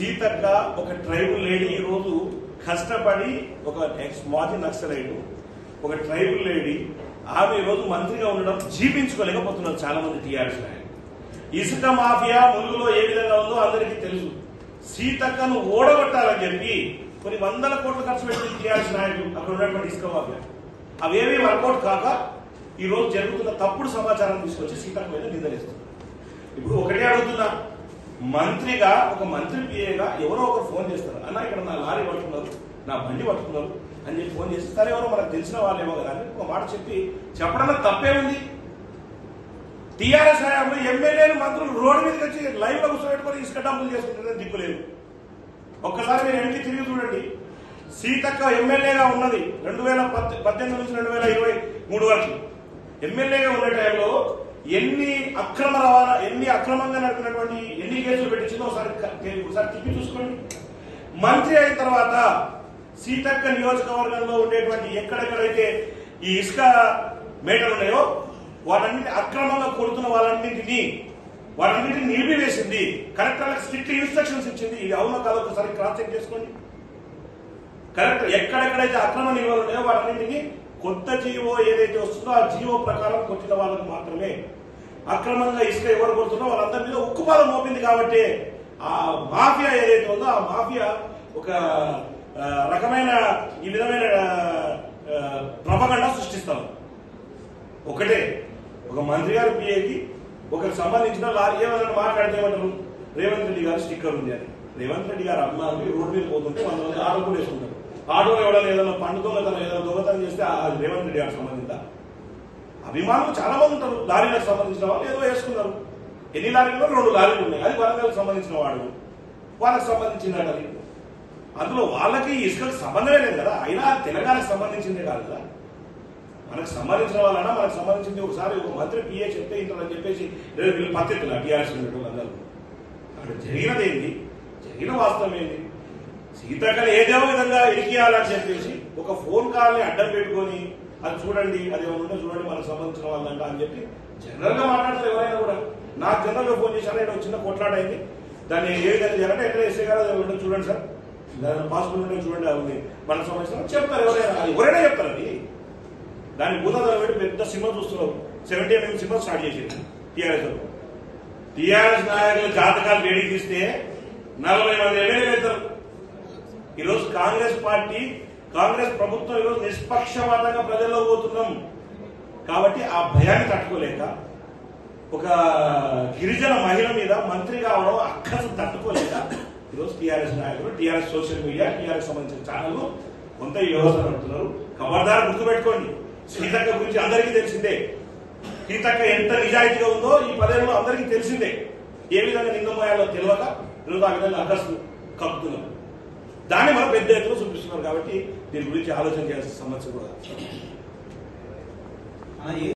సీతక్క ఒక tribal lady ఈ రోజు కష్టపడి ఒక మాజీ నక్సలైట్ ఒక ట్రైబల్ లేడీ ఆమె ఈ రోజు మంత్రిగా ఉండడం జీవించుకోలేకపోతున్నారు చాలా మంది టీఆర్ఎస్ నాయకులు. ఇసుక మాఫియా ములుగులో ఏ విధంగా ఉందో అందరికీ తెలుసు. సీతక్కను ఓడగొట్టాలని చెప్పి కొన్ని వందల కోట్లు ఖర్చు పెట్టిన టీఆర్ఎస్ నాయకులు అక్కడ ఉన్నటువంటి ఇసుక మాఫియా అవేమీ వర్కౌట్ కాక ఈ రోజు జరుగుతున్న తప్పుడు సమాచారం తీసుకొచ్చి సీతక్క మీద నిందలేస్తున్నారు. ఇప్పుడు ఒకటే అడుగుతున్నా, మంత్రిగా ఒక మంత్రి పిఏగా ఎవరో ఒకరు ఫోన్ చేస్తారు, అన్న ఇక్కడ నా లారీ పట్టుకున్నారు, నా బండి పట్టుకున్నారు అని చెప్పి ఫోన్ చేసి సరే ఎవరో మనకు తెలిసిన వాళ్ళేమో కదా అని ఒక మాట చెప్పడంలో తప్పే ఉంది. టీఆర్ఎస్ హయాంలో ఎమ్మెల్యేలు మంత్రులు రోడ్డు మీదకి వచ్చి లైవ్ లో కూర్చోబెట్టుకొని ఇసుక డబ్బులు చేసుకుంటుందని దిక్కులేదు. ఒక్కసారి మీరు వెనక్కి తిరిగి చూడండి. సీతక్క ఎమ్మెల్యేగా ఉన్నది 2018 నుంచి 2023 వరకు ఎమ్మెల్యేగా ఉన్న టైంలో ఎన్ని అక్రమ రవాణా ఎన్ని అక్రమంగా నడిపినటువంటి ఎన్ని కేసులు పెట్టించిందో ఒకసారి తిప్పి చూసుకోండి. మంత్రి అయిన తర్వాత సీతక్క నియోజకవర్గంలో ఉండేటువంటి ఎక్కడెక్కడైతే ఈ ఇసుక మేటలు ఉన్నాయో వాటన్నింటి అక్రమంగా కొడుతున్న వాళ్ళన్నింటినీ నిలిపివేసింది. కలెక్టర్లకు స్ట్రిక్ట్ ఇన్స్ట్రక్షన్స్ ఇచ్చింది. ఇది అవునో కాదో ఒకసారి క్రాస్ చెక్ చేసుకోండి. కలెక్టర్ ఎక్కడెక్కడైతే అక్రమ నిల్వలు ఉన్నాయో వాటన్నింటినీ కొత్త జీవో ఏదైతే వస్తుందో ఆ జీవో ప్రకారం కొట్టిన వాళ్ళకు మాత్రమే అక్రమంగా ఇసుక ఎవరు కొడుతున్నారో వాళ్ళందరి మీద ఉక్కుపాదం మోపింది. కాబట్టి ఆ మాఫియా ఏదైతే ఉందో ఆ మాఫియా ఒక రకమైన ఈ విధమైన ప్రపగండ సృష్టిస్తాం. ఒకటే ఒక మంత్రి గారి పిఏకి ఒకరికి సంబంధించిన ఏమైనా మాట్లాడితేమంటారు, రేవంత్ రెడ్డి గారు స్టిక్కర్ ఉంది అని. రేవంత్ రెడ్డి గారు అభిమానులు రోడ్డు మీద పోతుంటే 100 మంది ఆటో కూడా వేసుకుంటారు. ఆటో ఎవరైనా ఏదైనా పండు దొంగతనం ఏదైనా దొంగతనం చేస్తే రేవంత్ రెడ్డి గారికి సంబంధించిన అభిమానులు చాలా మంది ఉంటారు. లారీలకు సంబంధించిన వాళ్ళు ఏదో వేసుకున్నారు. ఎన్ని లారీలు 2 లారీలు ఉన్నాయి. అది వరంగల్కి సంబంధించిన వాడు, వాళ్ళకి సంబంధించిన అది. అందులో వాళ్ళకి ఇసుకకి సంబంధమే లేదు కదా. అయినా తెలంగాణకు సంబంధించిందే కాదు కదా. మనకు సంబంధించిన వాళ్ళన్నా మనకు సంబంధించింది. ఒకసారి ఒక మంత్రి పిఏ చెప్తే ఇంటారని చెప్పేసి వీళ్ళు పత్రికలు టీఆర్ఎస్ అందరూ అక్కడ జరిగినది ఏంటి, జరిగిన వాస్తవం ఏంటి, సీతక్కని ఏదో విధంగా ఇరికియాలని చెప్పేసి ఒక ఫోన్ కాల్ని అడ్డం పెట్టుకొని అది చూడండి అది ఏమన్నా చూడండి మనకు సంబంధించిన వాళ్ళంట అని చెప్పి జనరల్ గా మాట్లాడతారు. ఎవరైనా కూడా నాకు జనరల్ గా ఫోన్ చేశారు, ఇక్కడ చిన్న కొట్లాట అయింది, దాన్ని ఏ విధంగా చేయాలంటే ఎక్కడ ఎస్ఐ గారు అది చూడండి సార్, దాని పాస్పోర్ట్ ఉంటే చూడండి అది మనకు సంబంధించిన చెప్తారు. ఎవరైనా చెప్తారు. అది దాన్ని భూతాలు పెట్టి పెద్ద సినిమా చూస్తున్నారు. 70 సినిమా స్టార్ట్ చేసింది టీఆర్ఎస్ నాయకులు జాతకాలు వేడి తీస్తే 40 మంది ఎమ్మెల్యేలు అవుతారు. ఈరోజు కాంగ్రెస్ ప్రభుత్వం ఈరోజు నిష్పక్షపాతంగా ప్రజల్లో పోతున్నాం. కాబట్టి ఆ భయాన్ని తట్టుకోలేక ఒక గిరిజన మహిళ మీద మంత్రి కావడం అక్కసు తట్టుకోలేక ఈరోజు టీఆర్ఎస్ నాయకులు, టీఆర్ఎస్ సోషల్ మీడియా, టీఆర్ఎస్ సంబంధించిన ఛానల్ కొంత ఈ వ్యవస్థ నడుపుతున్నారు. ఖబర్దారు గుర్తుపెట్టుకోండి, సీతక్క గురించి అందరికీ తెలిసిందే. సీతక్క ఎంత నిజాయితీగా ఉందో ఈ 10 ఏళ్ళలో అందరికీ తెలిసిందే. ఏ విధంగా నిందమోయాలో తెలియక ఈరోజు ఆ విధంగా అక్కసు కప్పుతున్నారు. దాన్ని మనం పెద్ద ఎత్తున చూపిస్తున్నారు. కాబట్టి దీని గురించి ఆలోచన చేయాల్సిన సమస్య కూడా